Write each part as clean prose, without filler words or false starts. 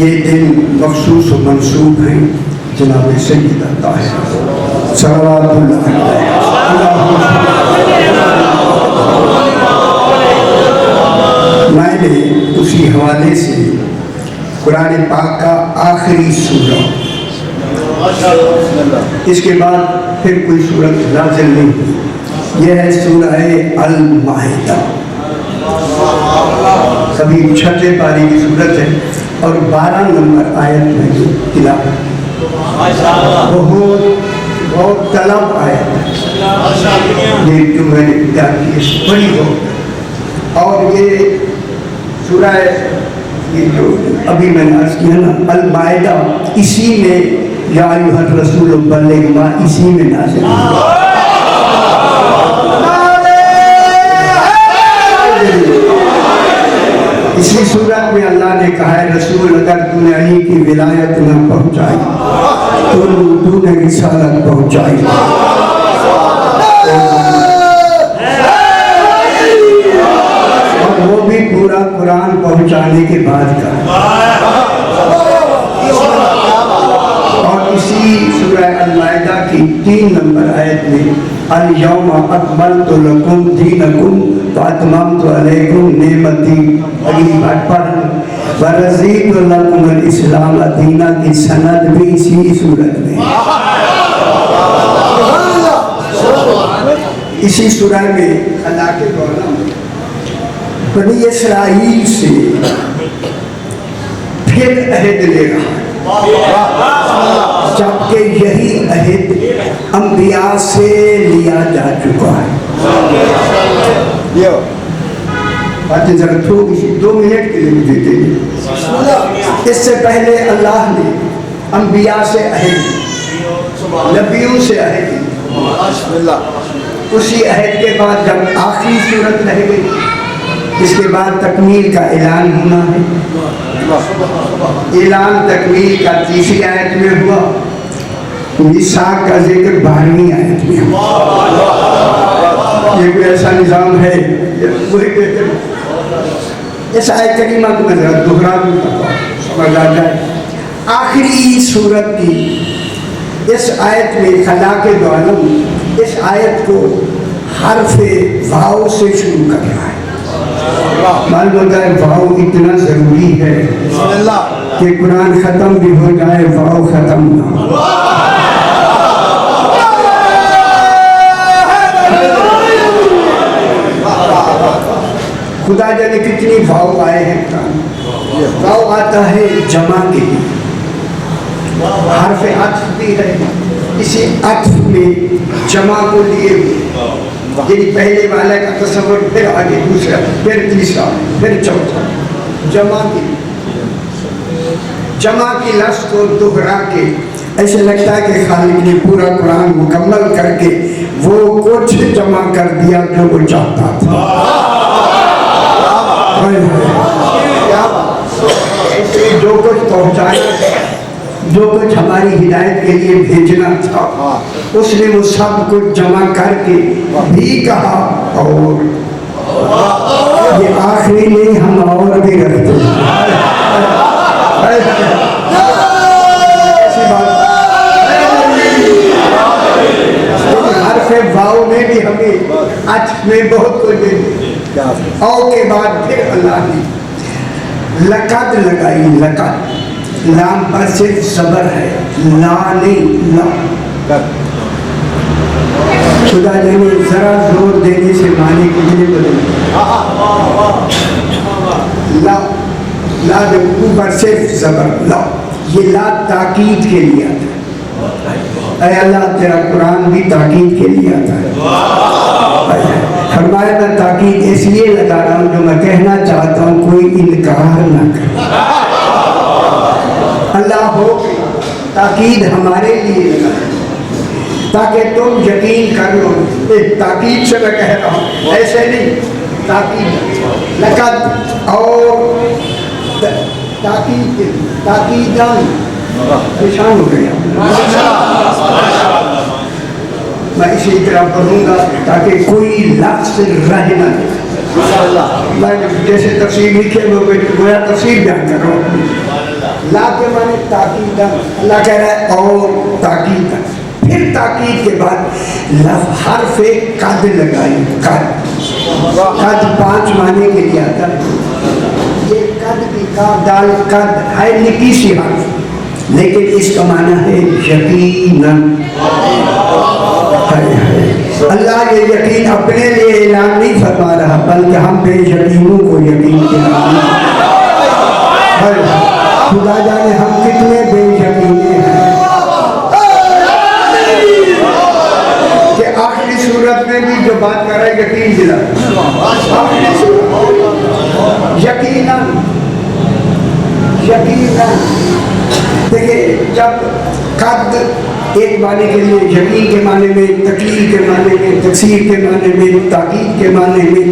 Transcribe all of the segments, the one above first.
ये दिन मखसूस व मंसूब है जनाब सैयद ताहिर सल्लल्लाहु अलैहि वसल्लम। मैंने उसी हवाले से कुरान पाक का आखिरी सूरा, इसके बाद फिर कोई सूरत नाज़िल नहीं हुई, यह है सूरह अल-माइदा। कभी छठे पारी की सूरत है और 12 नंबर आयत में जो तिलावत बहुत तलब आयत है, ये जो मैंने तैयार की बड़ी हो। और ये सूरह ये जो अभी मैंने अर्ज़ किया ना अल-माइदा, इसी में या अय्युहर रसूल बल्लिग मा इसी में नाज़िल हुआ। इसी सूरत में अल्लाह ने कहा है रसूल अगर तूने अली की विलायत न पहुंचाई तो तूने रिसालत पहुंचाई। और वो भी पूरा कुरान पहुंचाने के बाद का। और इसी सूरह अल-माइदा की 3 नंबर आयत में अल-यौमा अकमलतु लकुम दीनकुम व अतममतु अलैकुम निअमती, अगली बात पढ़ व रज़ीतु लकुम अल-इस्लाम दीना की सनद भी इसी सूरत में। इसी सूरह में अल्लाह के कौलम बनी इस्राईल से फिर अहद ले रहा है। जबकि यही अहद अंबिया से लिया जा चुका है। बातें जरा थोड़ी सी 2 मिनट के लिए मुझे दीजिए। इससे पहले अल्लाह ने अंबिया से अहद, नबियों से अहद, उसी अहद के बाद जब आखिरी सूरत रह गई, इसके बाद तकमील का ऐलान होना है। ऐलान तकमील का 3री आयत में हुआ, मिसाक का जिक्र 12वीं आयत में हुआ। ये कोई ऐसा निज़ाम है, वही बेहतर। इस आयत करीमा को मैं जरा दोहरा दूँ समझ आ जाए। आखिरी सूरत की इस आयत में खलाके दो आलम इस आयत को हर्फ़े वाव से शुरू कर रहा है। मालूम होता है वाव इतना ज़रूरी है कि कुरान ख़त्म भी हो जाए वाव ख़त्म ना हो। खुदा जाने कितनी वाव आए हैं कुरान। वाव आता है जमा के लिए, हर्फ़े अत्फ़ भी है, इसी अत्फ़ में जमा को लिए हुए, पहले वाले का तस्वर, फिर आगे दूसरा, फिर तीसरा, फिर चौथा, जमा की लफ्ज़ को दोहरा के ऐसे लगता है कि खालिक ने पूरा कुरान मुकम्मल करके वो कुछ जमा कर दिया जो वो चाहता था। जो कुछ पहुँचाया, जो कुछ हमारी हिदायत के लिए भेजना था, उसने वो सब कुछ जमा करके भी कहा। और ये आखिरी नहीं, हम और भी रखते हर्फ़े वाव में भी हमें अत्फ़ में बहुत कुछ दे। और के बाद फिर अल्लाह ने लक़द लगाई। लक़द लाम पर सिर्फ ज़बर है, ला नहीं, ला। खुदा ने जरा जोर देने से माने के लिए बदल ला, ला ऊपर सिर्फ ज़बर ला। ये ला ताकीद के लिए आता है। अरे अल्लाह तेरा कुरान भी ताकीद के लिए आता है। फरमाया मैं ताकीद इसलिए लगा रहा हूँ जो मैं कहना चाहता हूँ कोई इनकार ना करे। अल्लाह हो ताकीद हमारे लिए लगा ताकि तुम यकीन कर लो। ताकीद से मैं कह रहा हूँ, ऐसे नहीं, ताकीद लक़द और ताकीदान निशान हो गया। मैं इसी तरह पढ़ूंगा ताकि कोई लफ्ज़ रह न जाए। मैं जैसे तफसीर लिखे वो गोया तफसीर बयान कर रहा हूँ। ला के माने ताकीद, अल्लाह कह रहा है और ताकीद। फिर ताकीद के बाद हर्फ़े कद लगाई। कद 5 माने के लिए आता है। ये कद की काफ दाल कद है निकी सी हर्फ, लेकिन इसका माना है यकीनन। अल्लाह ये यकीन अपने लिए ऐलान नहीं फरमा रहा, बल्कि हम पे यकीनों को यकीन दिला। खुदा जाने हम कितने बेयकीने हैं कि आखिरी सूरत में भी जो बात कर रहा है यकीन दिला। यकीनन, यकीनन। देखिए जब कद एक माने के लिए यकीन के माने में, तकलील के माने में, तफसीर के माने में, ताकीद के माने में,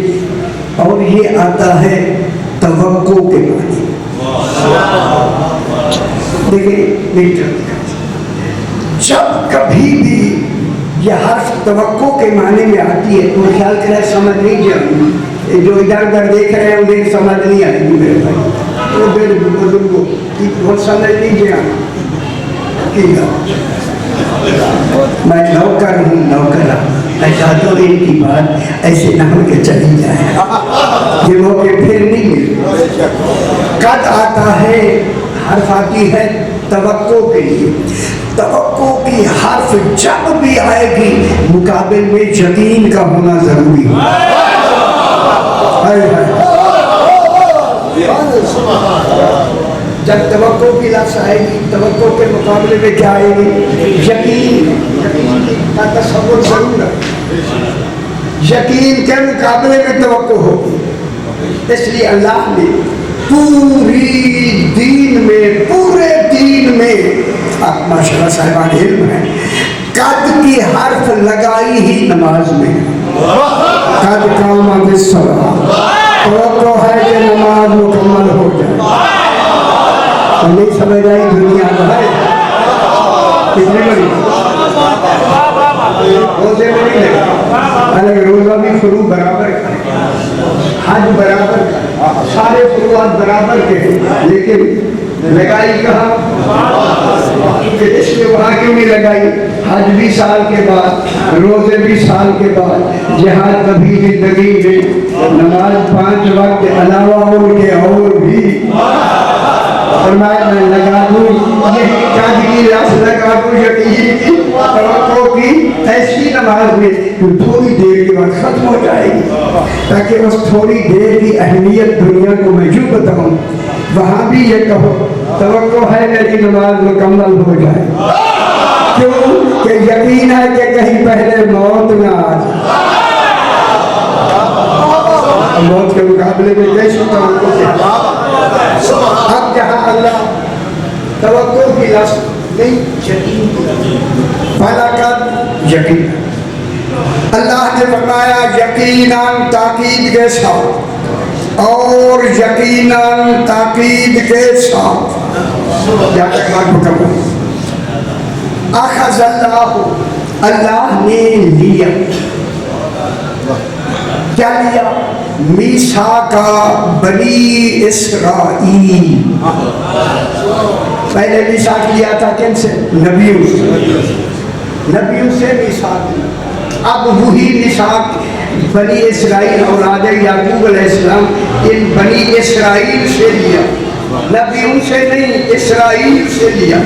और ये आता है तवक्को के माने। देखिए जब कभी भी यह हर्फ तवक्को के माने में आती है तो ख्याल करें समझ लीजिए, जो इधर उधर देख रहे हैं उन्हें समझ नहीं आएगी मेरे भाई, तो बुजुर्गों वो समझ लीजिए मैं नौकर हूँ, नौकरा। मैं चाहता हूँ इनकी बात ऐसे ना हो के चली जाए, ये मौके फिर नहीं मिलते। कद आता है, हर्फ आती है तवक्को के लिए। तवक्को की हर्फ जब भी आएगी मुकाबिल में यकीन का होना जरूरी है। जब तवक्को की लफ्ज़ आएगी, तवक्को के मुकाबले में क्या आएगी? यकीन। यकीन का तसव्वुर जरूर है, यकीन के मुकाबले में तवक्को होगी। इसलिए अल्लाह ने पूरे दीन में आप माशाल्लाह साहिबान इल्म है, कद की हर्फ लगाई ही नमाज में। कद काम तो है कि नमाज मुकम्मल हो जाए। तो नहीं समझ आई दुनिया है कितनी बड़ी रोजे में नहीं लगे, अलग रोजा भी शुरू बराबर का, हज बराबर का, सारे शुरुआत बराबर के, लेकिन लगाई कहाँ? इसलिए वहाँ क्यों नहीं लगाई? हज भी साल के बाद, रोजे भी साल के बाद, जिहाद कभी जिंदगी में, नमाज 5 वक्त के अलावा उनके और भी, और मैं लगा दूँ यही चांद की रास लगा दूँ यकीन की तवक्को की ऐसी नमाज में थोड़ी देर के बाद खत्म हो जाएगी, ताकि उस थोड़ी देर की अहमियत दुनिया को मैं यूँ बताऊँ। वहाँ भी ये कहो तवक्को है मेरी नमाज मुकम्मल हो जाए, क्यों कि यकीन है कि कहीं पहले मौत ना आ जाए। मौत के मुकाबले में कैसे तवक्को से अब जहाँ अल्लाह तवक्को की लफ्ज़ नहीं यकीन की फलाकत यकीन, अल्लाह ने फरमाया यकीनन ताकीद के साथ, और यकीनन ताकीद के साथ अख़ज़ल्लाहु अल्लाह ने लिया, क्या लिया? मीसाका बनी इस्राईल। पहले मीसाक लिया था किन से? नबियों से, नबियों से मीसाक लिया। अब वही मीसाक बनी इस्राईल औलाद याकूब अलैहिस्सलाम इन बनी इस्राईल से लिया, नबियों से नहीं, इस्राईल से लिया।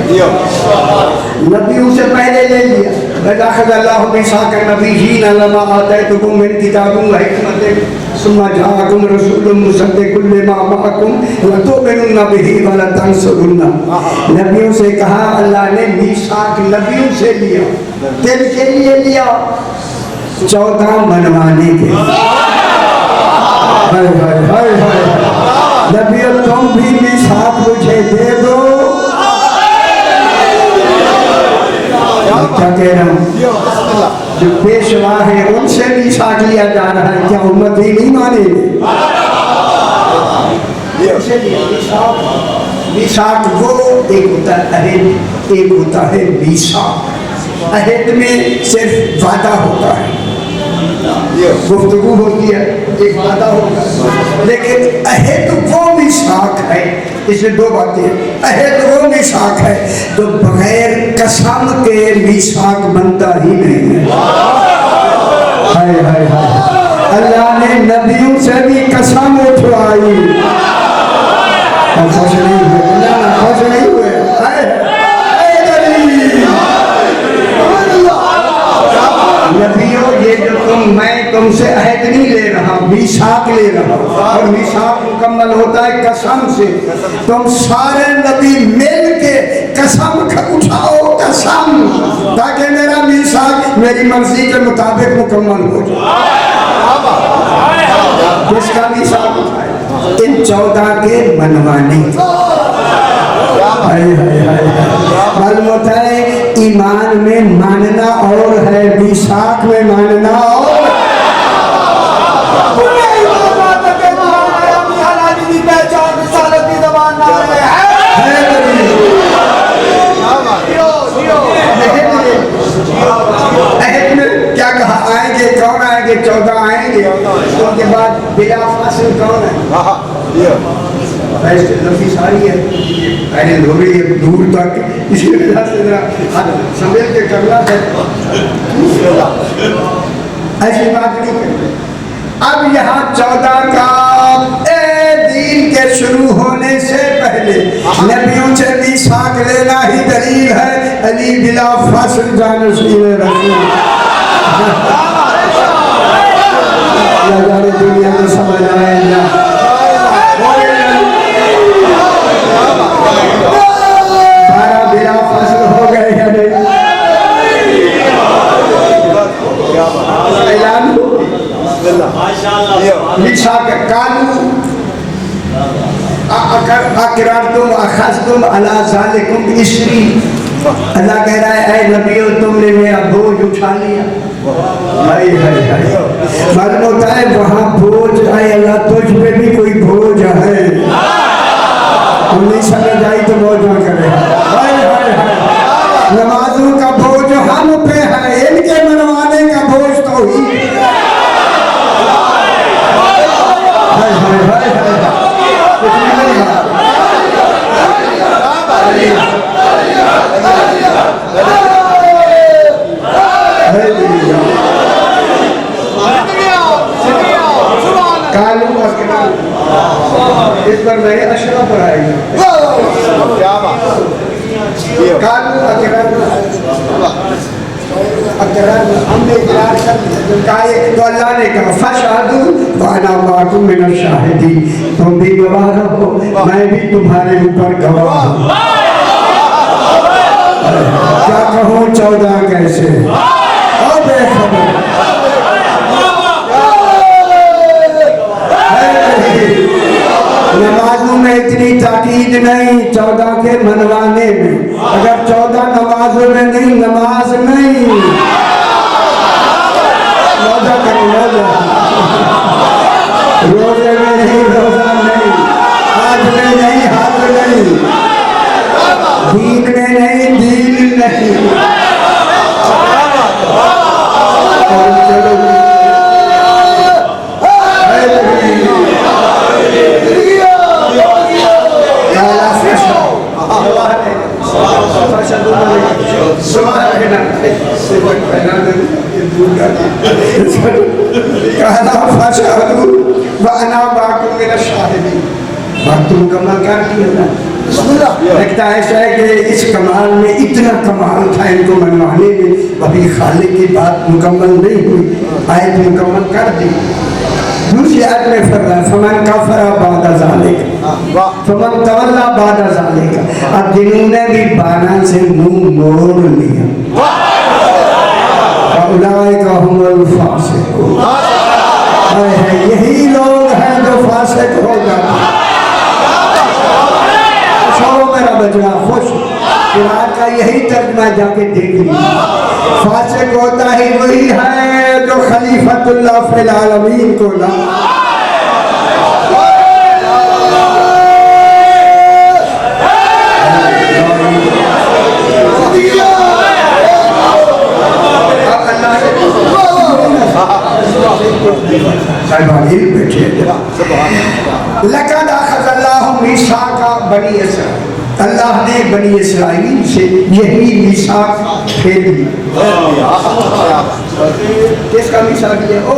नबियों से पहले ले लिया। अल्लाह मीसाक नबिय्यीन लमा आतैतुकुम मिन किताबिन व हिकमतिन सुम्मा जाअकुम रसूलुम मुसद्दिकुन लिमा मअकुम लतु'मिनुन्ना बिही व लतंसुरुन्ना। नबियों से कहा अल्लाह ने मीसाक नबियों से लिया, तेरे के लिए लिया 14 मनवाने के। हाय हाय हाय हाय नबियों तुम भी मीसाक मुझे दे दो। क्या कह रहा हूँ? जो पेशवा है उनसे मीसाक लिया जा रहा है, क्या उम्मत ही नहीं मानेगी? मीसाक वो एक होता है अहद, एक होता है मीसाक। अहद में सिर्फ वादा होता है, गुफ्तगू होती है, एक वादा होता है, लेकिन अहद वो मीसाक है। इसमें 2 बातें हैं। अहद वो मीसाक है तो बगैर कसम के मीसाक बनता ही नहीं है। हाय हाय हाय अल्लाह ने नबियों से भी कसम उठवाई, खुश नहीं हुए, खुश नहीं हुए। नबियों ये जो मैं तुमसे अहद नहीं ले रहा, मीसाक ले रहा हूँ, और मीसाक मुकम्मल होता है कसम से। तुम सारे नबी मिल के कसम उठाओ, कसम, ताकि मेरा मीसाक मेरी मर्जी के मुताबिक मुकम्मल हो जाए। किसका मीसाक उठाए? इन 14 के मनवाने। मालूम होता है ईमान में मानना और है, मीसाक में मानना और क्या कहा? आएंगे, कौन आएंगे? 14 आएंगे, उसके बाद बिला फासिल कौन है? लंबी सारी है, पहले हो रही है दूर तक, इसी वजह से संभल के करना है, ऐसी बात नहीं करते। अब यहाँ 14 का दीन के शुरू होने से पहले नबियों से मीसाक लेना ही दलील है। अली बिला फासिल जानशीन रसूल। दुनिया में समझ आए ना तुम अखज़्तुम अला ज़ालिकुम इसरी, अल्लाह कह रहा है ऐ नबियो तुमने मेरा बोझ उठा लिया। हाय हाय हाय, मालूम होता है वहाँ बोझ आए अल्लाह तुझ पे भी कोई बोझ है, तुम नहीं समझ आई तो बोझ ना करे। हाय हाय हाय, नमाजों का बोझ हम पे है, इनके मनवाने का बोझ तो ही। हाय हाय हाय हाय, इस पर मैंने अशरा पढ़ाई। हमने इकरार कर दिया तो अल्लाह ने कहा फशहदू व अना माअकुम मिनश शाहिदीन, तुम भी गवाह रहो मैं भी तुम्हारे ऊपर गवाह हूँ। क्या कहूँ 14 कैसे और बेखबर नमाजों में इतनी ताकीद नहीं 14 के मनवाने में, अगर 14 नमाजों में नहीं नमाज नहीं, रोजा करो रोजा, रोजे में नहीं रोजा नहीं, हाथ में नहीं हाथ नहीं, दीन में नहीं दीन नहीं। चलो लगता है शायद कि इस कमाल में इतना कमाल था इनको मनवाने में, अभी खालिक की बात मुकम्मल नहीं हुई, आयत मुकम्मल कर दी। दूसरी आयत में फरमाया फमन कफरा बाद ज़ालिका फमन तवल्ला बाद ज़ालिका, अब जिन्होंने भी बाना से मुंह मोड़ लिया उलाइका हुमुल फासिकून, यही लोग हैं जो फासिक हो जाते। मेरा बचना खुश कुरान का यही तर्जुमा जाके देख लीजिए, फासिक होता ही वही है जो खलीफतुल्लाह फिल आलमीन को ना लक़द अख़ज़ल्लाहु मीसाक़ा बनी इसराईल, अल्लाह ने बनी इसराइल से यही मीसाक फेर लिया। किसका मीसाक लिया? ओ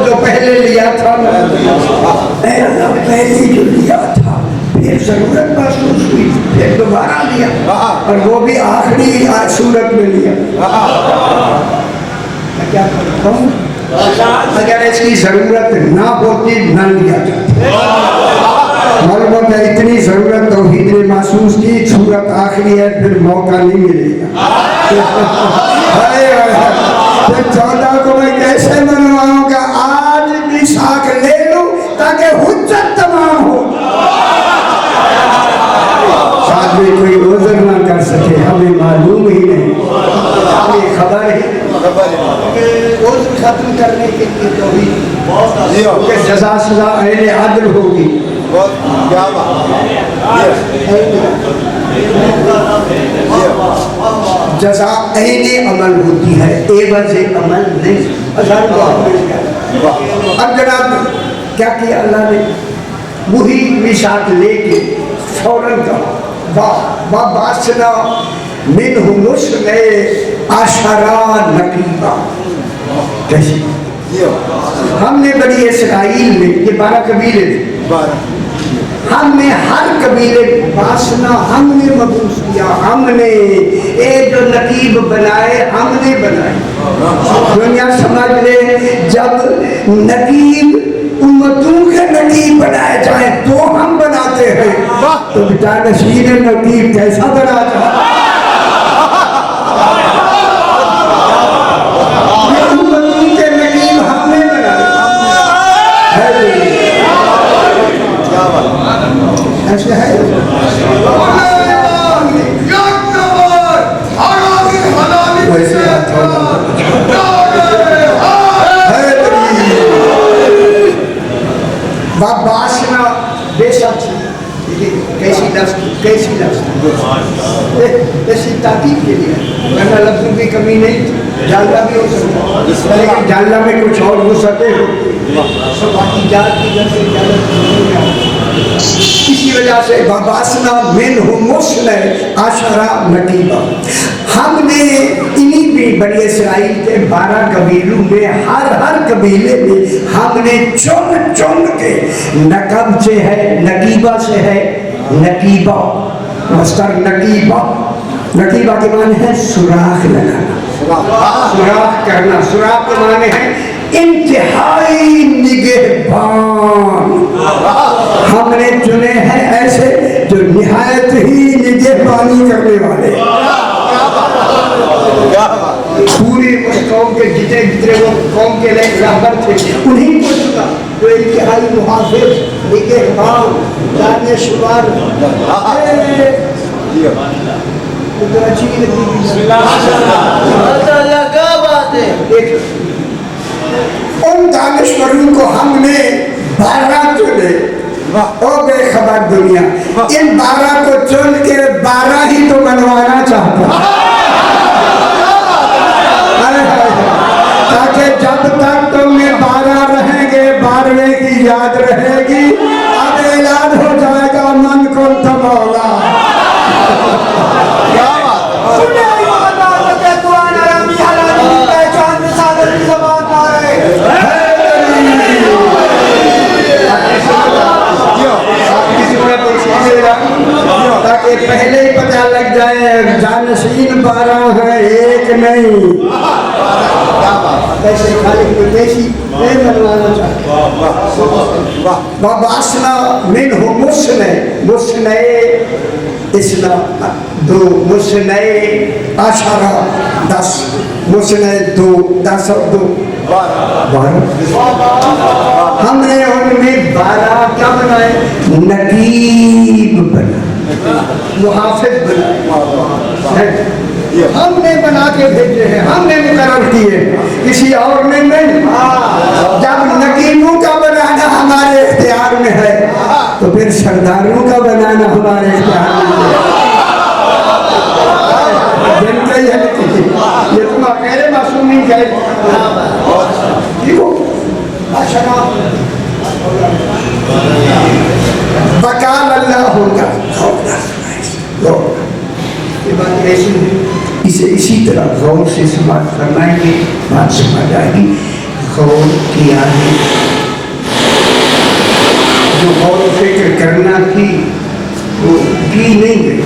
जो पहले लिया था, अल्लाह पहले जो लिया था फिर जरूरत महसूस हुई फिर दोबारा लिया, और वो भी आखिरी सूरत में लिया। क्या करता हूँ, अगर इसकी जरूरत ना होती न लिया जाता। मालूम है इतनी जरूरत तौहीद ने महसूस की, सूरत आखिरी है फिर मौका नहीं मिलेगा। फिर 14 को मैं कैसे मनवाऊंगा, आज भी साख ले लूं ताकि हुज्जत तमाम हो, साथ में कोई उज़्र ना कर सके, हमें मालूम ही नहीं, हमें खबर ही उज़्र खत्म करने के लिए तौहीद जज़ा सज़ा अहले अदल होगी। जज़ा अहले अमल होती है, एवज़े अमल नहीं। अब जनाब क्या किया अल्लाह ने, वही मिसाक लेके फौरन कहा वाबासना मिनहुमुस में आशरा नकीबा। कैसी हमने बनी इसराइल में ये 12 कबीले, हमने हर कबीले बासना हमने मबूस किया, हमने ये जो नकीब बनाए हमने बनाए। दुनिया समझ ले, जब नकीब उम्मतों के नकीब बनाए जाए तो हम बनाते हैं, तो बेटा नशीन नकीब कैसा बना जाए? उम्मतों के नकीब हमने बनाए, ऐसे है। देसी लफ्ज़ ऐसी ताकीद के लिए, वरना लफ्ज़ों की कमी नहीं थी। जानला भी हो सकता, लेकिन जानला में कुछ और हो सके हो, बाकी जात की वजह से ज़्यादा। इसी वजह से बाबासना मिन हुमुस्न आशरा नकीबा, हमने इन्हीं भी बनी इसराइल के 12 कबीलों में हर कबीले में हमने चुन के, नकब से है, नकीबा से है, नकीबा मस्तर नकीबा, नकीबा के माने है सुराख लगाना, सुराख करना। सुराख के माने है इंतहाई निगहबान। हमने चुने हैं ऐसे जो निहायत ही निगहबानी करने वाले, पूरी उस कौम के जितने वो कौम के लिए रहबर थे, उन्हीं को चुना जो इंतहाई मुहाफिज, निगहबान, दानिशवार। उन दानिशवरों को हमने 12 चुने, ओ बेखबर दुनिया, इन 12 को चुन के 12 ही तो बनवाना चाहता, ताकि जब तक तुम में 12 रहेंगे 12वें की याद रहेगी। अब ऐलान हो जाएगा मन को तमौला। ताकि पहले ही पता लग जाए जानशीन 12 है, एक नहीं। ऐसे खालिक विदेशी बनवाना चाहते। बाबासना मिन हुमुस्न, मुस्ने इसला 2, मुस्ने आशरा 10, मुस्ने 2 10 और 2 12। हमने उनमें 12 क्या बनाए? नकीब बना, मुहाफिज बनाए, हमने बना के भेजे हैं, हमने मुकर्रर किए, किसी और ने नहीं। जब नकीबों का बनाना हमारे इख्तियार में है, तो फिर सरदारों का बनाना हमारे इख्तियार में है। ये तुम अकेले मासूम नहीं कहे, ठीक हो? बकाल अल्लाह होगा, इसे इसी तरह गौर से समाज करना है कि बात समझ आएगी। गौर किया है, जो गौर फिक्र करना थी वो की नहीं गई।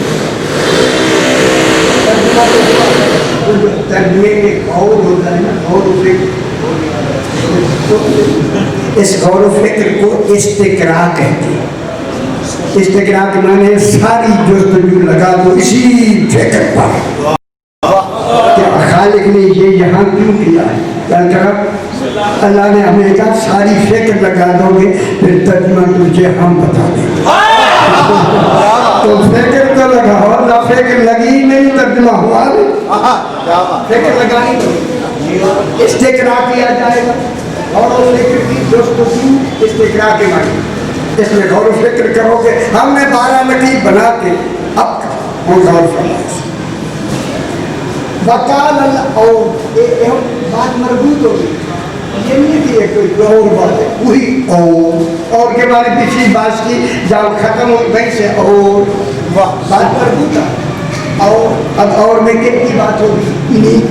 तर्जुमे में गौर होता है ना, गौर फिक्र, तो इस गौर फिक्र को इस्तिकरा कहते हैं। इस्तिकरा के माने सारी जुस्तजू लगा दो इसी फिक्र पर, खालिक ने ये यहाँ क्यों किया है? अल्लाह ने हमें कहा सारी फिक्र लगा दोगे, फिर तर्जुमा तुझे हम बता देंगे। तो फिक्र तो लगाओ, ना फिक्र लगी नहीं तर्जुमा हुआ नहीं, फिक्र लगाई तो इस्तिकरा किया जाएगा। और फिक्र की जुस्तजू इस्तिकरा के माने, इसमें गौर फिक्र करोगे। हमने 12 नकीब बना के अब गौर फरमाया। वकाल अल्लाह, और बात मरबूत होगी, ये नहीं कि कोई और बात है, वही और के बारे में पिछली बात की जब खत्म हो गई से और बात मरबूत है। और अब और में कितनी बात होगी? इन्हीं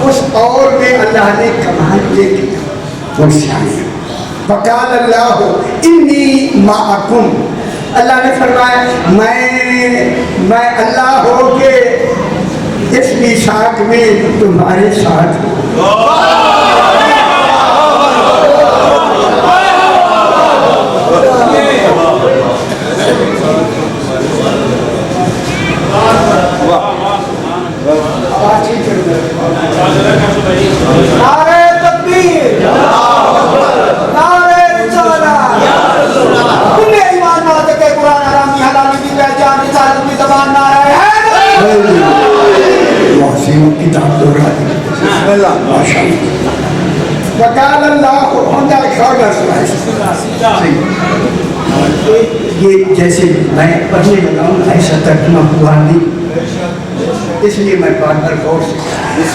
उस और में अल्लाह ने कमाल ये किया। वकाल अल्लाह इन्नी माअकुम, अल्लाह ने फरमाया मैं अल्लाह हो के इस मिसाक में तुम्हारे साथ नारे तकबीर, नारे रिसालत, तुम्हें ईमान ना के कुरान हरामी हलाली की पहचान रिसालत की ज़बान नारे है। किताब तो वकाल अल्लाह ये जैसे मैं पढ़ने लगा हूँ ऐसा तर्जुमा हुआ नहीं, इसलिए मैं बार बार गौर से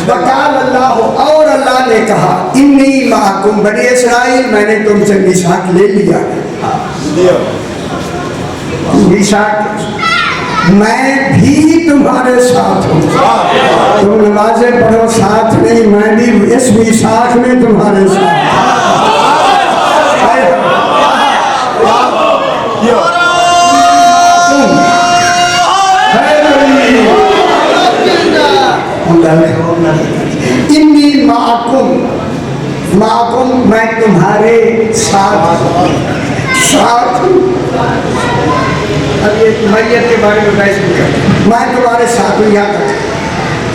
वकाल अल्लाह, और अल्लाह ने कहा इन्नी माकुम बनी इसराइल, मैंने तुमसे मिसाक ले लिया। मिसाक मैं भी तुम्हारे साथ हूँ, तुम नमाजें पढ़ो साथ नहीं, मैं भी इस मिसाक में तुम्हारे साथ। इन्नी माकुम, माकुम मैं तुम्हारे साथ हूँ। अब ये मैयत के बारे में बहस नहीं करता, मैं तुम्हारे साथ हूँ। यहाँ तक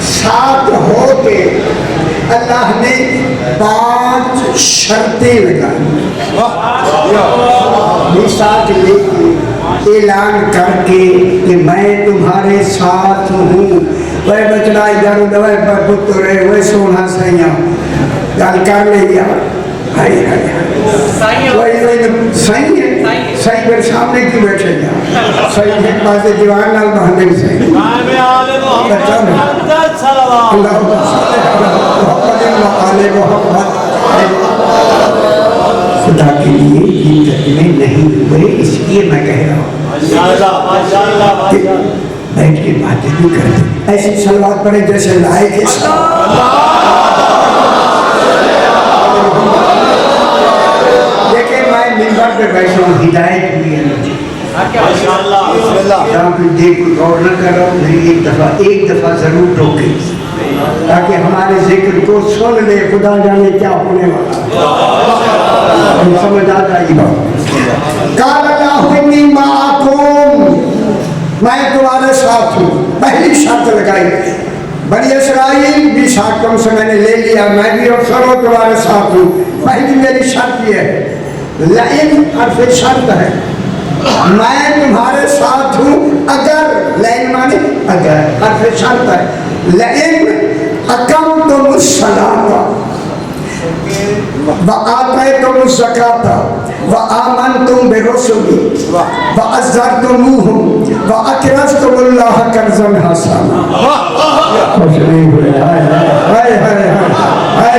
साथ हो के अल्लाह ने 5 शर्तें लगाई, मिसाक लेके ऐलान करके कि मैं तुम्हारे साथ हूँ। वह बचड़ा इधर उधर पर पुत्र रहे वह सोना सैया गल कर लिया, हाय हाय वही सही है, सही मेरे सामने क्यों बैठे हैं? सही एक पास दीवार नाल बहाने से खुदा के लिए ये तर्जुमे नहीं हुए, इसलिए मैं कह रहा हूँ बैठ के बातें भी करते ऐसी सलवात पड़े जैसे लाए के देखिए मैं मिंबर पे बैठा हूँ, हिदायत हुई है मुझे, जहाँ पे देखो गौर न करो नहीं, एक दफा जरूर टोके ताकि हमारे जिक्र को सुन ले, खुदा जाने क्या होने वाला समझ आ जाएगी। मैं तुम्हारे साथ हूँ, पहली शर्त लगाई बनी इसराइल भी साथ तुमसे मैंने ले लिया, मैं भी अफसर हूँ तुम्हारे साथ हूँ। पहली मेरी शर्त ये है, लेकिन और फिर शर्त है मैं तुम्हारे साथ हूँ अगर, लेकिन माने अगर, और फिर शर्त है लेकिन अकम तुम सलाता व आते तुम ज़काता व आमन तुम बेरुसुली व अज़्ज़रतुमूहुम व अक़रज़तुमुल्लाह क़र्ज़न हसना। खुश नहीं हुए, हाय हाय हाय हाय हाय,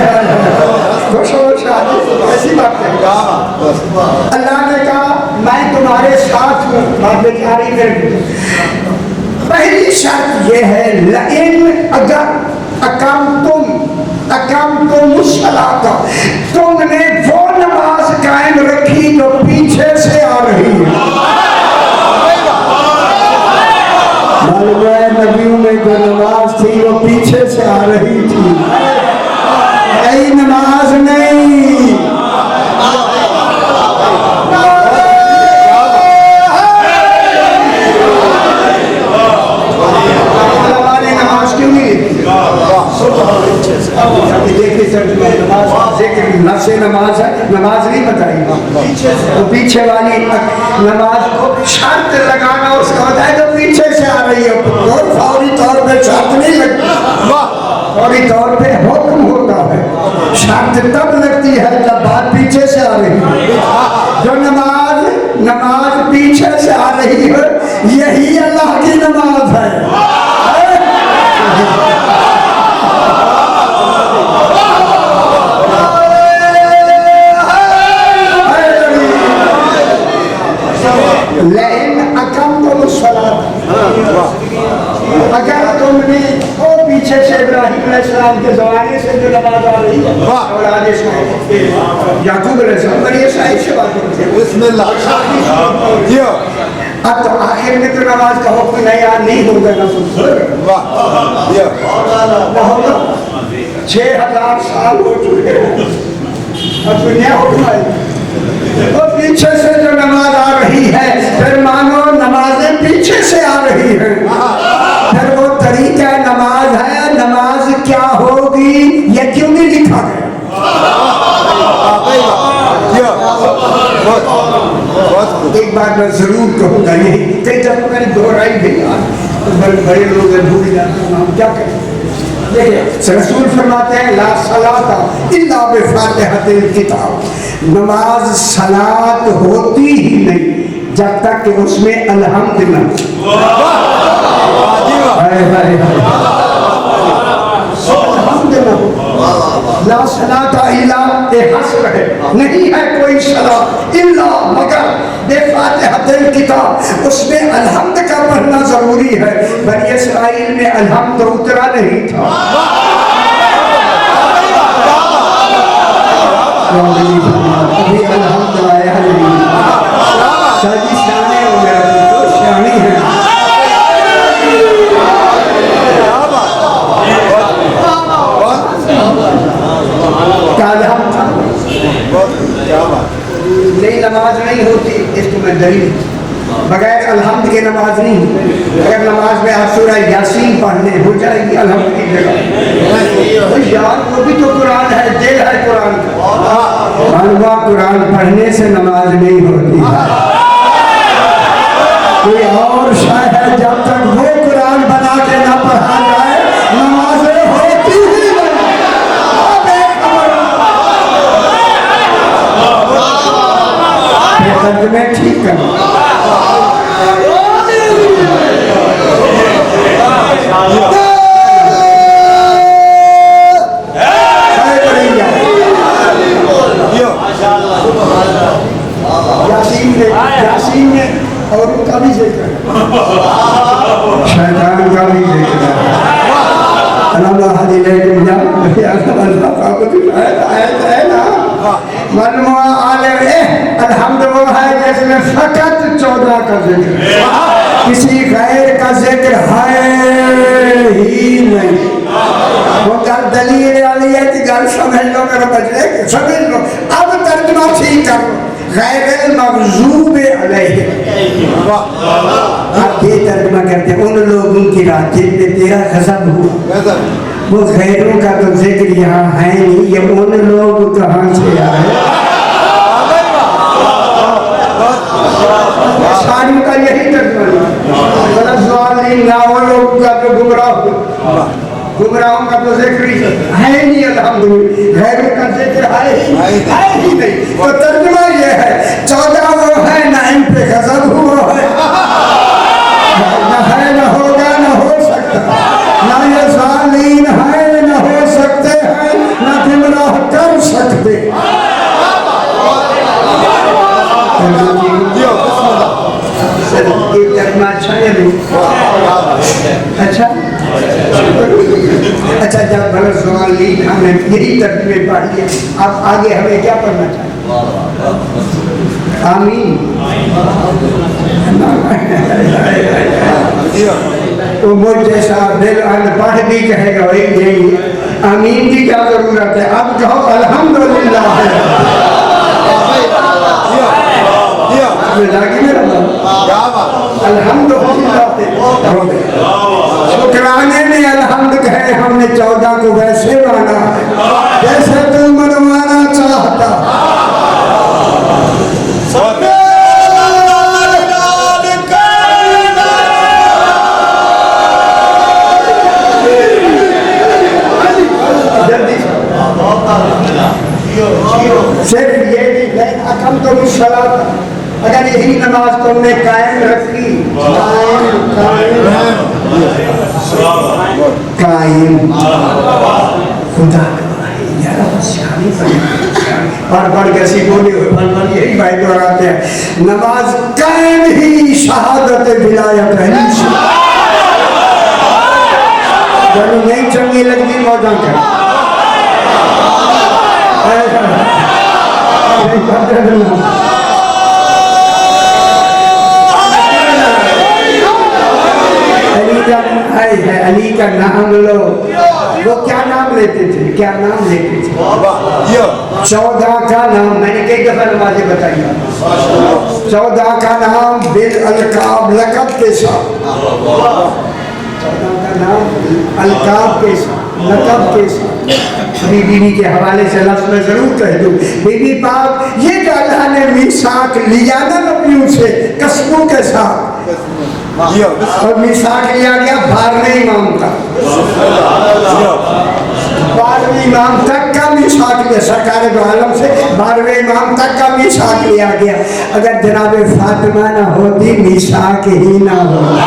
खुश हो शादी ऐसी बात है। अल्लाह ने कहा मैं तुम्हारे साथ हूँ, बात बेचारी कर। पहली शर्त ये है लेकिन अगर अकम तुम सलाता, तुमने वो नमाज कायम रखी जो पीछे से आ रही है। मालूम है नबियों में जो नमाज थी वो पीछे से आ रही थी, नई नमाज नहीं। नफसे नमाज है, नमाज नहीं बताई तो पीछे वाली नमाज को शर्त लगाना उसका होता है जो पीछे से आ रही है, और फौरी तौर पे शर्त नहीं लगती, फौरी तौर पे हुक्म होता है। शर्त तब लगती है जब बात पीछे से आ रही है। जो नमाज पीछे से आ रही है यही अल्लाह की नमाज है। लेकिन अगर तुमने वो पीछे से इब्राहिम अलैहिस्सलाम के जमाने से जो नमाज आ रही है औलाद याकूब अलैहिस्सलाम बड़ी साहिब से बात करते हैं, अब तो आखिर में तो नमाज का हुक्म नहीं होगा ना, 6000 साल हो चुके हैं, अब दुनिया हुक्म है। तो पीछे से जो नमाज आ रही है फिर मानो नमाजें पीछे से आ रही हैं, फिर वो तरीका नमाज है, नमाज क्या होगी ये क्यों नहीं लिखा गया? एक बात मैं जरूर कहूँगा, यही कई जब मैंने दोहराई भी तो बड़े लोग भूल जाते हैं, हम क्या करें। देखिए रसूल फरमाते हैं ला सलाता इल्ला बिफातिहातिल किताब, नमाज सलात होती ही नहीं जब तक कि उसमें अल्हम्द न ला सलाता इल्ला हस्र है, नहीं है कोई सला इल्ला मगर बेफातिहतिल किताब, उसमें अल्हम्द का पढ़ना जरूरी है। बनी इस्राइल में अल्हम्द उतरा नहीं था। अभी अल्हम्द आया नहीं। शादी शाने हो गया तो शानी है। नहीं नमाज नहीं होती, इसको मैं दलील बगैर अल्हम्द के नमाज नहीं होती। अगर नमाज में आप सूरह यासीन पढ़ने हो जाएगी अल्हम्द की जगह, तो यार वो भी तो कुरान है, जेल है कुरान का। मालूम कुरान पढ़ने से नमाज नहीं होती है, कोई और शायद है। जब तक वो कुरान बना के ना पढ़ा जाए नमाज होती ही में ठीक कर। यासीन में और उनका भी जिक्र है, शैतान का भी जिक्र है। अल्हम्द वो है जिसमें फकत 14 का जिक्र, किसी गैर का जिक्र है ही नहीं। वो गल दलील वाली है कि गल समझ लो, मेरा बजरे समझ लो। अब तर्जुमा ठीक कर लो, गैर मग़ज़ूब अलैहि। आप ये तर्जुमा करते हैं उन लोगों की रात जिन पे तेरा गज़ब हुआ। वो गैरों का तो जिक्र यहाँ है नहीं, ये उन लोग कहाँ से आए। सारी का यही तर्जुमा ना वो लोग का जो गुमराहों का तो जिक्र है नहीं। अल्हम्दुलिल्लाह गैरों का जिक्र है ही नहीं। तो तर्जुमा ये है 14 वो है ना इन पे गज़ब हुआ है, ना है ना होगा ना हो सकता, ना ये ज़ालिम है ना हो सकते हैं, ना गुमराह कर सकते। अच्छा अच्छा, जब भला सवाल ली हमने यही तर्जुमे पढ़ लिए, अब आगे हमें क्या पढ़ना चाहिए? आमीन। तो मुझ जैसा दिल अनपढ़ भी कहेगा वही यही आमीन की क्या जरूरत है। अब कहो अल्हम्दुलिल्लाह। शुक्राने में अल्हम्द कहे हमने 14 को वैसे माना जैसे तू मनवाना चाहता। सिर्फ ये अकम तो अगर यही नमाज तुमने कायम रखी, कायम खुदा और बढ़ कैसी बोले यही भाई दोहराते हैं, नमाज कायम ही शहादत विलायत है। जब नहीं चंगी लगती मौजा कर अली का नाम लो। वो क्या नाम लेते थे, क्या नाम लेते थे? 14 का नाम मैंने कई दफा नमाज़ें बताई। 14 का नाम बिल अलकाब लकब के साथ, 14 का नाम अलकाब के साथ, लकब के साथ। अपनी बीवी के हवाले से लफ्ज़ में जरूर कह दूं, बीवी पाक ये अल्लाह ने मीसाक लिया ना नबियों से कसमों के साथ, और मिसाक लिया गया 12वें इमाम तक। 12वें इमाम तक का मीसाक लिया, सरकार दो आलम से 12वें इमाम तक का मीसाक लिया गया। अगर जनाब फातिमा ना होती मीसाक ही ना होता।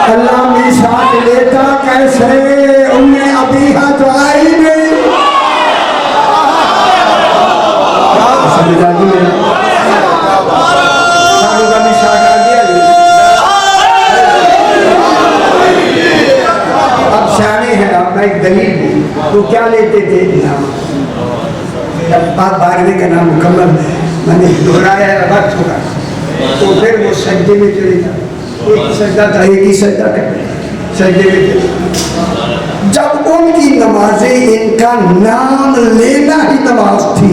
अल्लाह मीसाक लेता कैसे, उन्हें अभी हाथ आई नहीं। अब शाने हैं, अब मैं दलील हूँ तो क्या लेते थे नाम, जब बात 12वें का नाम मुकम्मल मैंने दोहराया वक्त होगा तो फिर वो सजदे में चले जाते। एक ही सजदा था, एक ही सजदा कर सजदे में चले। जब उनकी नमाजें इनका नाम लेना ही नमाज थी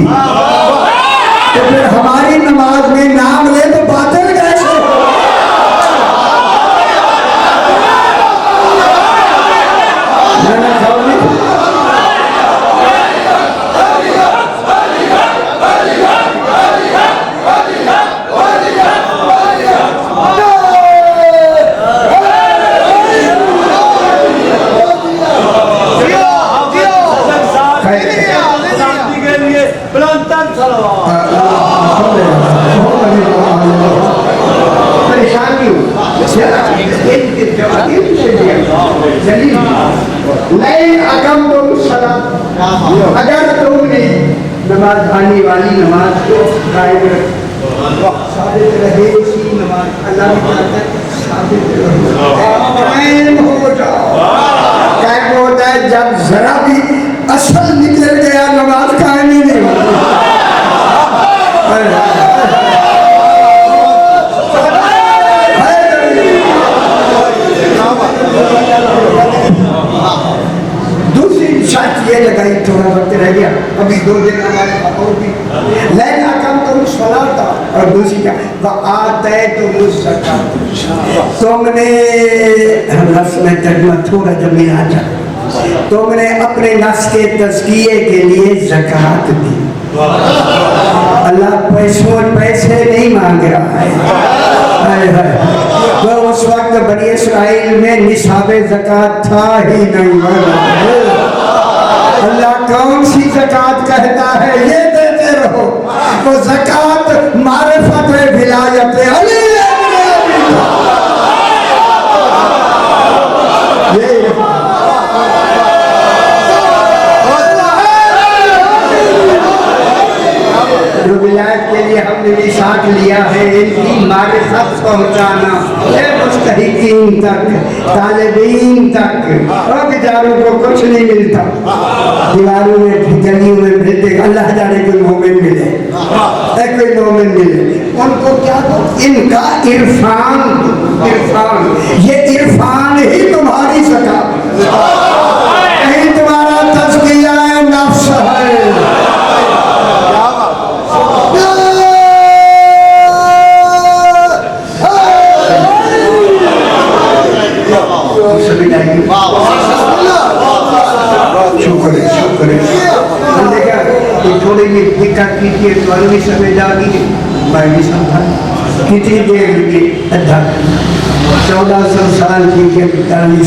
तो फिर हमारी नमाज में नाम ले तो बातिल कैसे हो? अगर तुमने नमाज आने वाली नमाज को कायम साबित रहे, उसी नमाज अल्लाह ने कहा था साबित कायम हो जाओ। कायम होता है जब जरा भी असल निकल गया नमाज कायम ही नहीं होती। ये लगाई, थोड़ा वक्त रह गया, अभी 2 दिन हमारे और भी लेना कम तुम सलाता, और दूसरी क्या आते तुम ज़कात, तुमने नफ्स में तर्जुमा थोड़ा जमीन आ जा, तुमने अपने नफ्स के तज़किये के लिए ज़कात दी। अल्लाह पैसे नहीं मांग रहा है। तो उस वक्त बनी इस्राइल में निसाबे ज़कात था ही नहीं। अल्लाह कौन सी ज़कात कहता है, ये देते रहो। वो ज़कात मारिफत विलायत अली जो विलायत के लिए हमने मीसाक लिया है, इनकी मारिफत पहुँचाना मुस्तहिकीन तक, तालिबीन तक। और बेचारों को कुछ नहीं मिलता, दीवारों में गलियों में मिलते, अल्लाह जाने कोई मोमिन मिले, कोई मोमिन मिले, उनको क्या दो, इनका इरफान, ये इरफान ही तुम्हारी ज़कात, कहीं तुम्हारा तज़किया नफ्स है। शुक्र थोड़ी भी दिक्कत कीजिए तो भी समझ आ गई, मैं भी समझा। कितनी देर लगी? 1400 साल की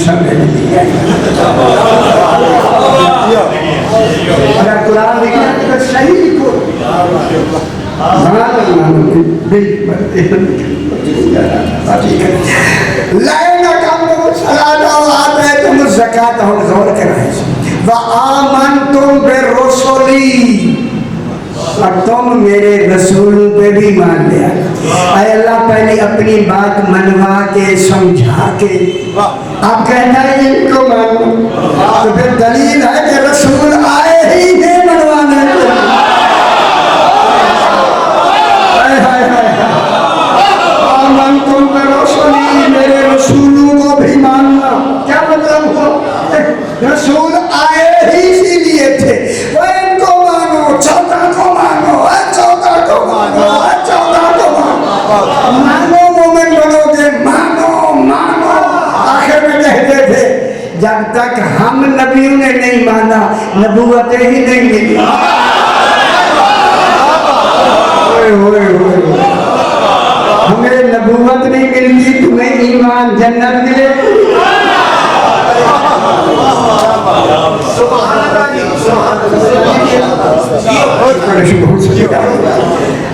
समझ ली। अगर कुरान लिखा तो सही लिखो, ज़कात हम गौर कराए वआमनतुम बिर्रुसुली, और तुम मेरे रसूलों पे भी मान लिया। अरे अल्लाह पहले अपनी बात मनवा के समझा के आप कहना है इनको मानो, तो फिर दलील है कि रसूल आए ही नहीं मनवाने। आमनतुम बिर्रुसुली, मेरे रसूलों को भी मानना। क्या मतलब हो, रसूल आए ही इसीलिए थे, वो इनको मानो, 14 को मानो, 14 को मानो, 14 को मानो, मानो मोमिन बनोगे, मानो। आखिर में कहते थे जब तक हम नबियों ने नहीं माना नबूवतें ही नहीं मिली। हमें नबूवत नहीं मिलती, तुम्हें ईमान जन्नत मिले।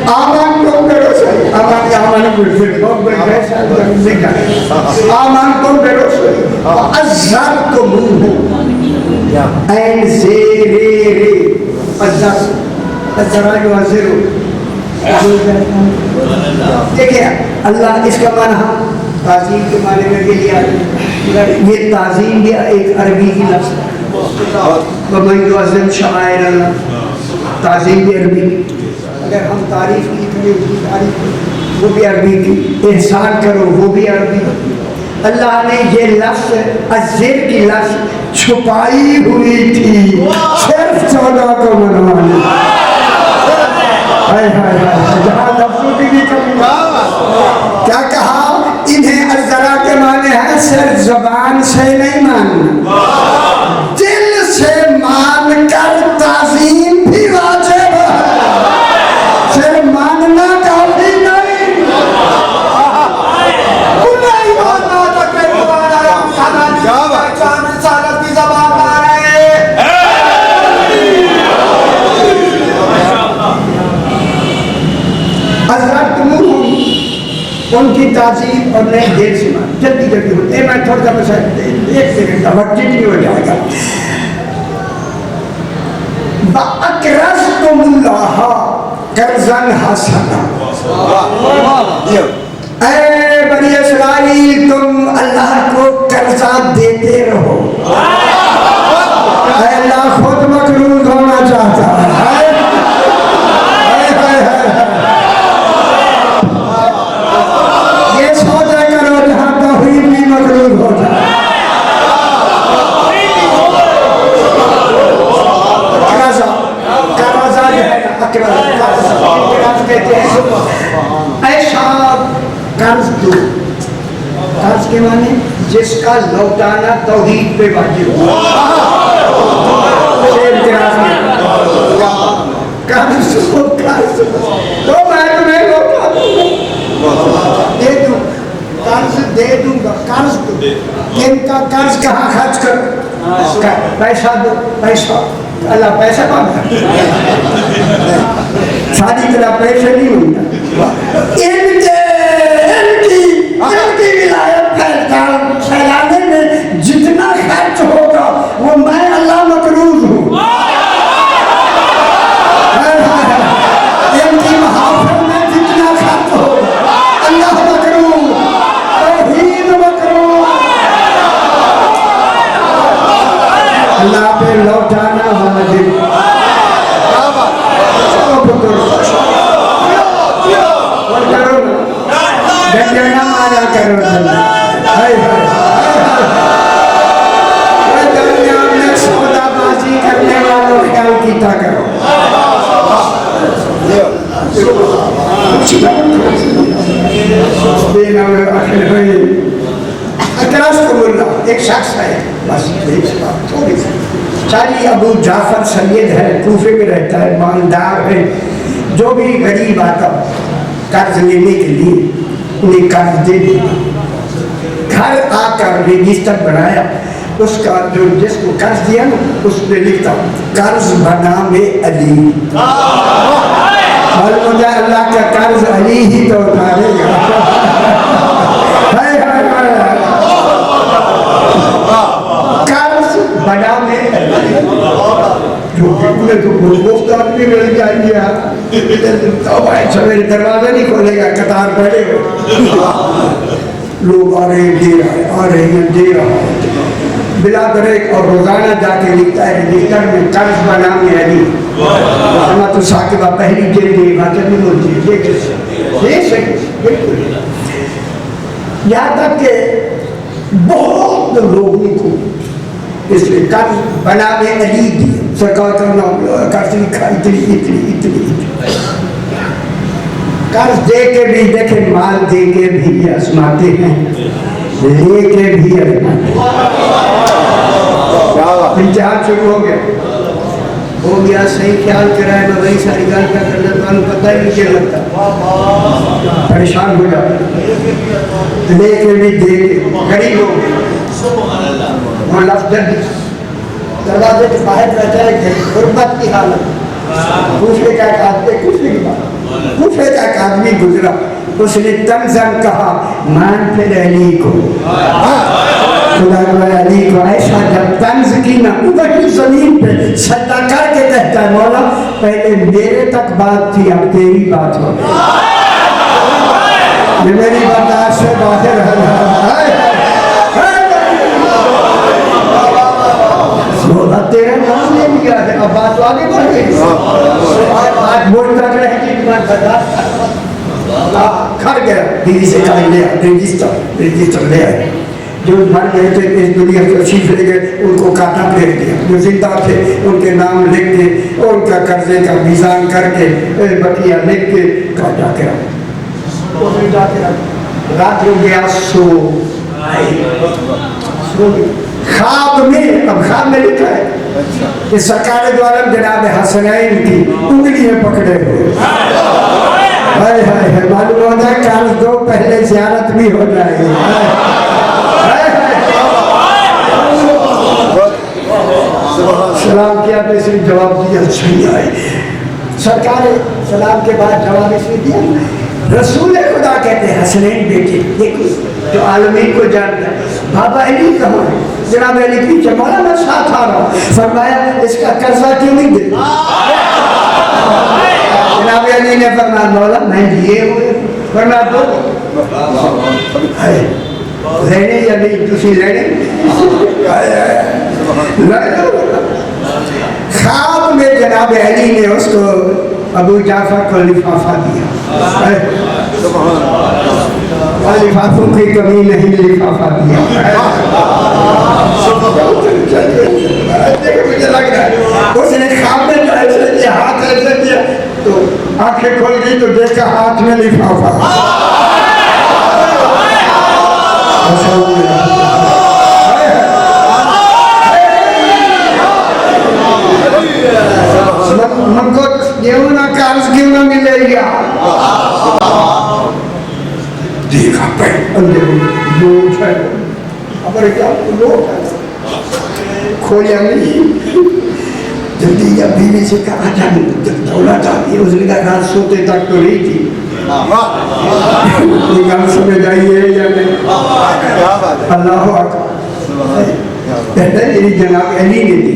आमान तुम करो सही, आमान गुलफिर बहुत बड़ी पैसा आमान तुम करो सही, अज़्ज़र तो मुँह ऐन ज़ेरे रे अज़्ज़र अज़्ज़रा जो अज़्ज़रो देखिए अल्लाह इसका माना ताज़ीम के माने में भी लिया। ये ताज़ीम भी एक अरबी की लफ्ज़ है, ताज़ीम भी अरबी। अगर हम तारीफ की करें उसकी तारीफ वो भी अरबी की, एहसान करो वो भी अरबी। अल्लाह ने ये लफ्ज़ अज़्ज़र की लफ्ज़ छुपाई हुई थी सिर्फ 14 को मनवाने। जहाँ लफ्ज़ों की भी कमी, क्या कहा इन्हें अज़्ज़रा के माने हैं सिर्फ ज़बान से नहीं मानना, दिल से मान कर ताज़ीम भी वाजिब है, सिर्फ मानना काफी नहीं। उनकी ताज़ीम और नई देर से मान जल्दी जल्दी होते। मैं थोड़ा सा बस 1 सेकंड का वक्त नहीं हो जाएगा। बअक़रज़्तुमुल्लाह क़र्ज़न हसना, ऐ बनी इस्राइल तुम अल्लाह को कर्जा देते रहो। अल्लाह खुद मकरूज़ होना चाहता है। ऐसा कर्ज दो, कर्ज के माने जिसका लौटाना तौहीद पे वाजिब हो। कर्ज तो मैं तुम्हें लौटा दे दूँ, कर्ज दे दूंगा, कर्ज दो। इनका कर्ज कहाँ खर्च करो? पैसा दो, पैसा अल्लाह पैसा मांगता सारी तरह पैसे नहीं मिलता। इनकी विलायत फैलाने में जितना खर्च होगा वो मैं अल्लाह मकरूज़ हूँ। इनकी महाफिल में जितना खर्च होगा अल्लाह मकरूज़, तौहीद मकरूज़। अल्लाह पे लौटाना वाजिब। सौदाबाजी करने वालों ख्याल कीता करो। एक शख्स है, बस थोड़ी शादी अबू जाफर सैयद है, कूफे में रहता है, मालदार है। जो भी गरीब आता कर्ज लेने के लिए उन्हें कर्ज दे दिया। घर आकर रजिस्टर बनाया, उसका जो जिसको कर्ज दिया ना उसने लिखा कर्ज बना में अली। और मुझे अल्लाह का कर्ज अली ही तो उतारेगा। कर्ज बना में तो मुफ्त आदमी मिल गया, सवेरे दरवाजा नहीं खोलेगा, कतार पड़े लोग आ रहे हैं, दे रहा है, आ रहे हैं, दे रहा है बिला ब्रेक। और रोजाना जाके लिखता है रजिस्टर में कर्ज बना में अली। तो साकिबा पहली जेल नहीं बोलती है बिल्कुल। यहाँ तक के बहुत लोगों को इसलिए कर्ज बना में अली दी सरकार का नाम कर्ज लिखा इतनी इतनी इतनी कर्ज दे के भी देखे, माल दे के भी आजमाते हैं, ले के भी आजमाते हैं। इम्तिहान शुरू हो गया सही ख्याल कराए मैं वही सारी गाल का करना तो पता ही नहीं क्या लगता, परेशान हो जाते लेके भी दे गरीब हो गए। दरवाजे के बाहर रहता है गुर्बत की हालत। दूसरे का एक आदमी, दूसरे की बात, दूसरे का एक आदमी गुजरा, उसने तंजन कहा मान फिर अली को, खुदा अली को। ऐसा जब तंज की ना वही जमीन पे सजदा करके कहता है मौला पहले मेरे तक बात थी अब तेरी बात हो गई, ये मेरी बर्दाश्त से बाहर है। तेरा नाम ले लिया है, अब बात तो आगे बढ़ गई। आज बोलता रहे कि खड़ गया, दीदी से कहा ले रजिस्टर ले आए। जो मर गए थे इस दुनिया से तशरीफ ले गए उनको काटा फेंक दिया, जो जिंदा थे उनके नाम लिख के और उनका कर्जे का मीज़ान करके बकिया लिख के काटा के रात हो गया। सो ख्वाब में, अब ख्वाब में लिखा है कि सरकार द्वारा जनाब हसनैन की उंगलियां पकड़े हुए, मालूम हो जाए काल दो पहले ज़ियारत भी हो जाएगी। सलाम किया तो इसने जवाब दिया सही आए। सरकार सलाम के बाद जवाब इसने दिया रसूल खुदा कहते हैं हसनैन बेटे देखो जो आलमीन को जानता है बाबा अली कहाँ है, जनाब अली पीछे मौला मैं साथ आ रहा हूँ। फरमाया इसका कर्जा क्यों नहीं दे, जनाब अली ने फरमाया मौला मैं लिए हुए फरमाया दो लेने या नहीं तुसी लेने ख्वाब में जनाब अली ने उसको अबू जाफर को लिफाफा दिया, लिफाफों की कमी नहीं लिफाफा दिया। मुझे लग रहा है उसने ख्वाब में ऐसे किया, हाथ ऐसे किया तो आंखें खोल गई तो देखा हाथ में लिफाफा। हमको क्यों ना कर्ज क्यों ना मिलेगा, देखा खोया नहीं जल्दी या बीवी से कहा दौलत आती है, उसने कहा रात सोते तक तो नहीं थी, समझ आइए या नहीं। अल्लाह कहते मेरी जनाब अली ने दी,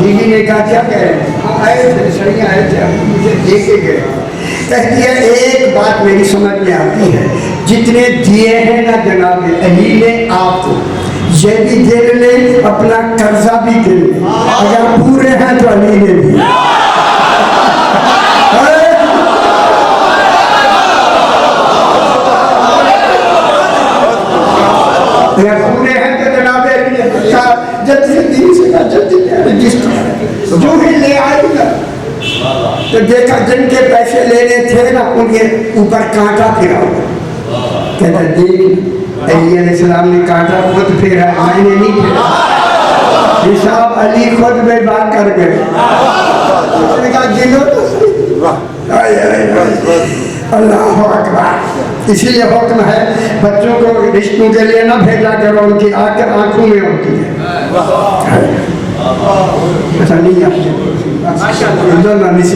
बीवी ने कहा क्या कह रहे हैं, आए थे सड़ियाँ आए थे मुझे देखे गए। कहती है एक बात मेरी समझ में आती है जितने दिए हैं ना जनाब अली ने आपको ये भी गिर ले अपना कर्जा भी गिर ले, अगर पूरे हैं तो अली ने भी। अगर पूरे हैं तो जनाब अली ने जल्दी से रजिस्टर जो ही ले आएगा तो देखा जिनके पैसे लेने थे ना उनके ऊपर कांटा फिरा हुआ, कहता देख अलैहिस्सलाम ने कांटा खुद फेरा मैंने नहीं फेरा, हिसाब अली खुद में बात कर गए। उसने कहा गिनो तो अल्लाह अकबर। इसीलिए हुक्म है बच्चों को रिश्तों के लिए ना भेजा करो, उनकी आकर आंखों में होती है। अच्छा नहीं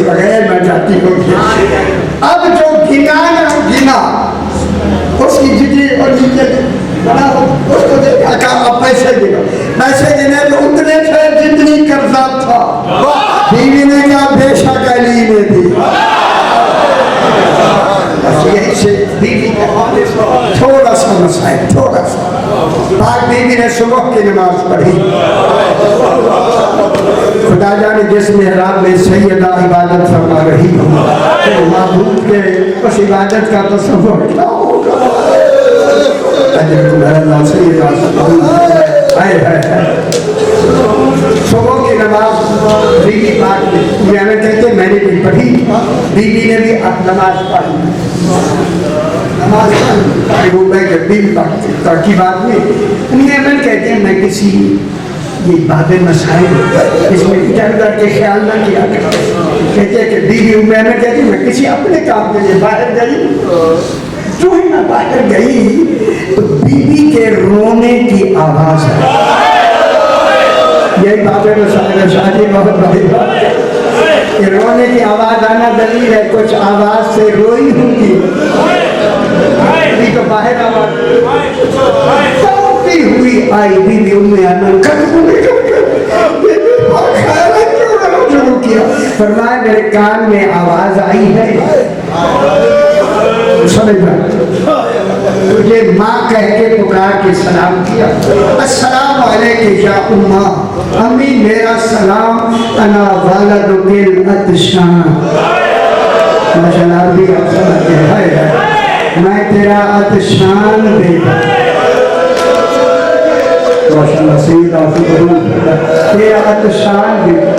बगैर मैं जाती होगी। अब जो गिना उसकी जितनी और बना उसको देखा कहा पैसे गिनो, पैसे गिने तो उतने थे जितनी कर्जा था। बीवी ने कहा बेशक अली ने दी। यही से बीवी के थोड़ा सा मसाइल, थोड़ा सा पाक बीवी ने सुबह की नमाज पढ़ी, खुदा जाने जिस मेहराब में सैयदा इबादत फरमा रही हो तो महबूब के उस इबादत का तसव्वुर क्या होगा। सुबह की नमाज बीवी पाक ने कहते मैंने भी पढ़ी, बीवी ने भी नमाज पढ़ी, नमाज बीवी पाक की बात में उन्हें कहते हैं मैं किसी ये बातें मसाइल इसमें इधर उधर के ख्याल ना किया करते। कहते हैं कि बीवी उम्र कहती मैं किसी अपने काम के लिए बाहर गई, जो ही मैं बाहर गई तो बीवी के रोने की आवाज है। यही बाबे में शादी बहुत बड़ी बात है। रोने की आवाज आना दलील है, कुछ आवाज से रोई होंगी तो बाहर आवाज हुई आई बीबी उम्मे आनंद शुरू किया। फरमाया मेरे कान में आवाज आई है, समझना तुझे माँ कह के पुकार के सलाम किया, अस्सलाम वालेकुम या उम्मा, अम्मी मेरा सलाम, अना वालदुकिल अतशान। माशाअल्लाह भी आप समझते हैं, मैं तेरा अतशान बेटा, माशाअल्लाह सईदा तेरा अतशान बेटा।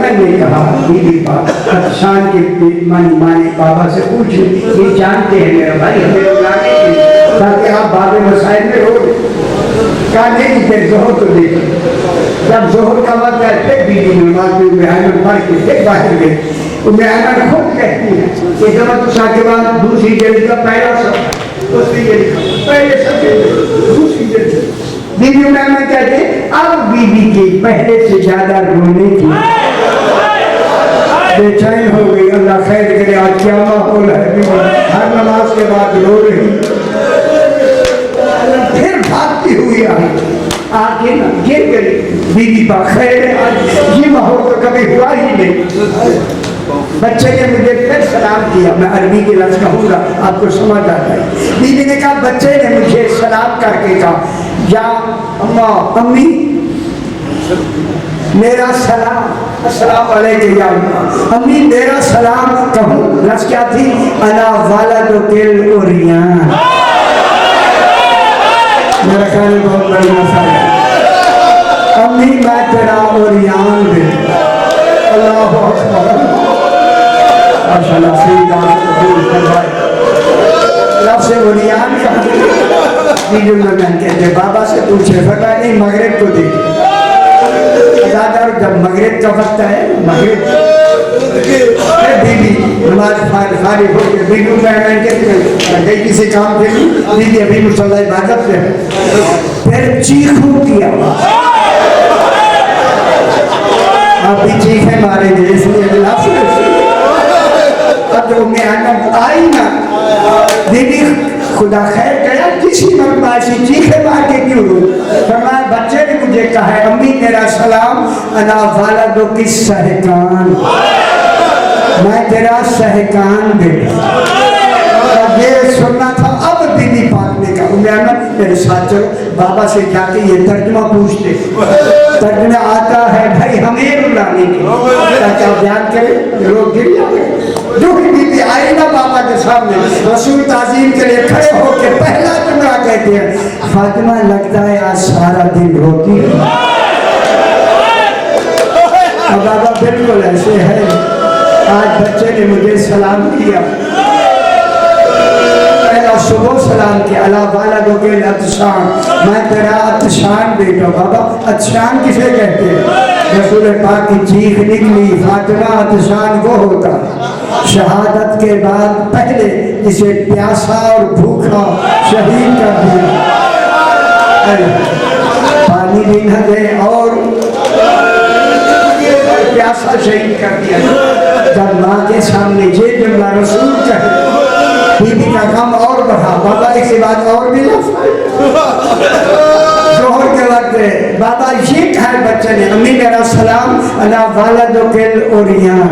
ने कहा बीबी शान के माने बाबा से पूछे, ये जानते हैं मेरा भाई हमें बुलाने के ताकि आप बाबे मसाइल में रो। कहा नहीं फिर जोहर को देखो, जब जोहर का वक्त है फिर बीबी नमाज में उम्मे पढ़ के फिर बाहर गए। उम्मे खुद कहती है कि जब के बाद दूसरी जल्दी का पहला सब दूसरी जल्दी पहले सब दूसरी जल्दी बीबी उम्मे कहते अब बीबी की पहले से ज्यादा रोने की बेचैन हो गई। अल्लाह खैर करे, आज क्या माहौल है, हर नमाज के बाद रो रही, फिर भागती हुई आई, आके ना गिर गई बीबी का खैर। आज ये माहौल तो कभी हुआ ही नहीं। बच्चे ने मुझे फिर सलाम किया, मैं अरबी के लफ्ज़ कहूँगा आपको समझ आता है। बीबी ने कहा, बच्चे ने मुझे सलाम करके कहा, या अम्मा अम्मी मेरा सलाम, अस्सलाम वालेकुम या अम्मी मेरा सलाम कहूँ। लफ्ज़ क्या थी, अना वालदुकिल उरियान। मेरा ख्याल बहुत बड़ी मसाला, अम्मी मैं तेरा उरियान बेटा। अल्लाह अकबर, माशाअल्लाह सईदा कबूल फरमाए। लफ्ज़ उरियान का कहते बाबा से पूछे, फरमाया नहीं मगरिब को देखे। जब मगरिब का वक्त है, मगरिब बीबी नमाज फारिग हो गई, बीबी गई किसी काम के लिए, बीबी अभी मुसल्ला इबादत से है, फिर चीखों की आवाज, आप भी चीखे मारेंगे इसलिए अब जो मेहनत आई ना बीबी खुदा खैर गया किसी मरमाशी चीखे मार के क्यों रो। फरमाया बच्चे ने मुझे कहा है, अम्मी मेरा सलाम, अना वालदुकिस सहकान, मैं तेरा सहकान बेटा। ये सुनना था। अब बीबी पाक ने कहा, मेरे साथ चलो बाबा से जाके ये तर्जुमा पूछते, तर्जुमा आता है भाई हमें रुलाने के, ताकि आप ध्यान करें लोग गिर जाए। जो भी बीबी आई ना बाबा के सामने, रसूल ताज़ीम के लिए खड़े होकर पहला जुमला कहते हैं, फातिमा लगता है आज सारा दिन रोती है। अब बाबा बिल्कुल ऐसे है, आज बच्चे ने मुझे सलाम किया, पहला सुबह सलाम किया, अला वालदुकिल अतशान, मैं तेरा अतशान बेटा। बाबा अतशान किसे कहते हैं? रसूल पाक की चीख निकली, फातिमा अतशान वो होता शहादत के बाद पहले जिसे प्यासा और भूखा शहीद कर दिया, पानी भी न दे और प्यासा शहीद कर दिया। जब माँ के सामने ये जुमला रसूल कहे, बीबी का काम और बढ़ा। बाबा इसी बात और भी जोहर के वक्त बाबा ये कहा बच्चे ने, अम्मी मेरा सलाम, अला वालदुकिल उरियान,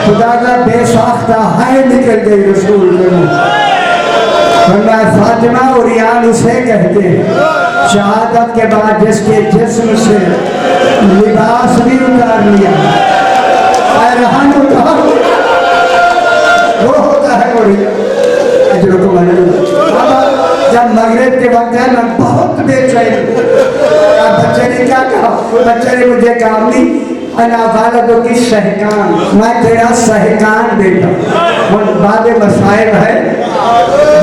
खुदा का बेसाख्ता है निकल गई रसूल के मुंह। फातिमा उरियान उसे कहते हैं शहादत के बाद जिसके जिस्म से लिबास भी उतार लिया, वो होता है उरियान। जब मगरिब के वक्त है मैं बहुत बेचैन, बच्चे ने क्या कहा? बच्चे ने मुझे कहा, अना वालदुकिस सहकान, मैं तेरा सहकान बेटा। बाबे मसाइब है,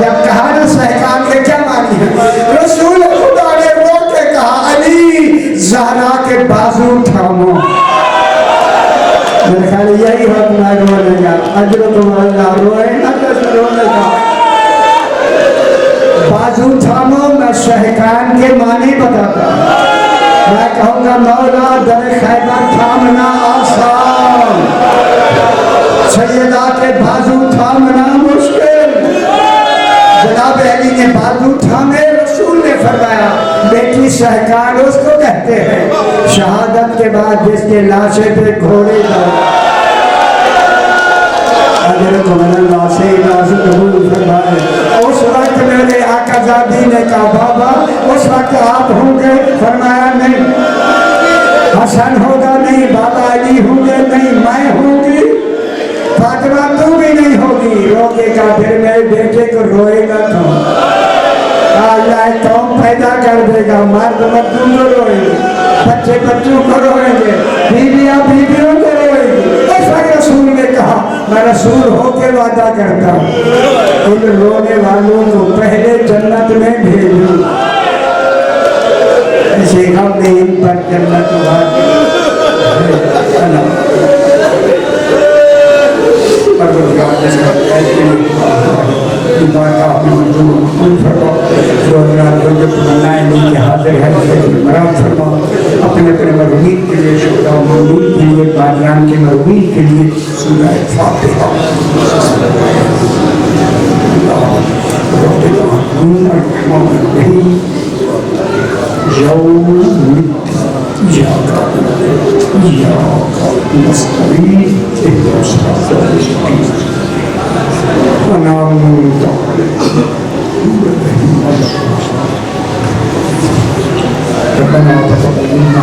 जब कहा ना सहकान के क्या मानी है? रसूल खुदा ने रो के कहा, अली ज़हरा के बाजू थामो। मेरे ख्याल यही हो तुम्हारे रोने का अजर, तुम्हारा रोए ना रोने का बाजू थामो, मैं शहकान के माने बताता। मैं कहूँगा मौला दर खैबर थामना आसान, सैयदा के बाजू थामना मुश्किल। जनाब अली ने बाजू थामे, रसूल ने फरमाया बेटी शहकान उसको कहते हैं शहादत के बाद जिसके लाशे पे घोड़े का उस वक्त मेरे आकाजादी ने कहा बाबा उस वक्त आप होंगे? फरमाया नहीं। हसन होगा? नहीं। बाबा अली होंगे? नहीं। मैं होंगी? फातिमा तू भी नहीं होगी। रोकेगा फिर मेरे बेटे को रोएगा तो अल्लाह कौम पैदा कर देगा। मर्द मर्दों को रोएंगे, बच्चे बच्चों को रोएंगे, बीवियां बीवियों को रोएंगी। ऐसा रसूल ने कहा मैं रसूल होके वादा करता हूँ उन रोने वालों को पहले जन्नत में भेजूं। ऐसे हम ने इन पर जन्नत अपने अपने मरहूमीन के लिए शुक्र मरहूमीन के लिए बानियान के मरहूमीन के लिए सूरह फातिहा। रब्बना तक़ब्बल मिन्ना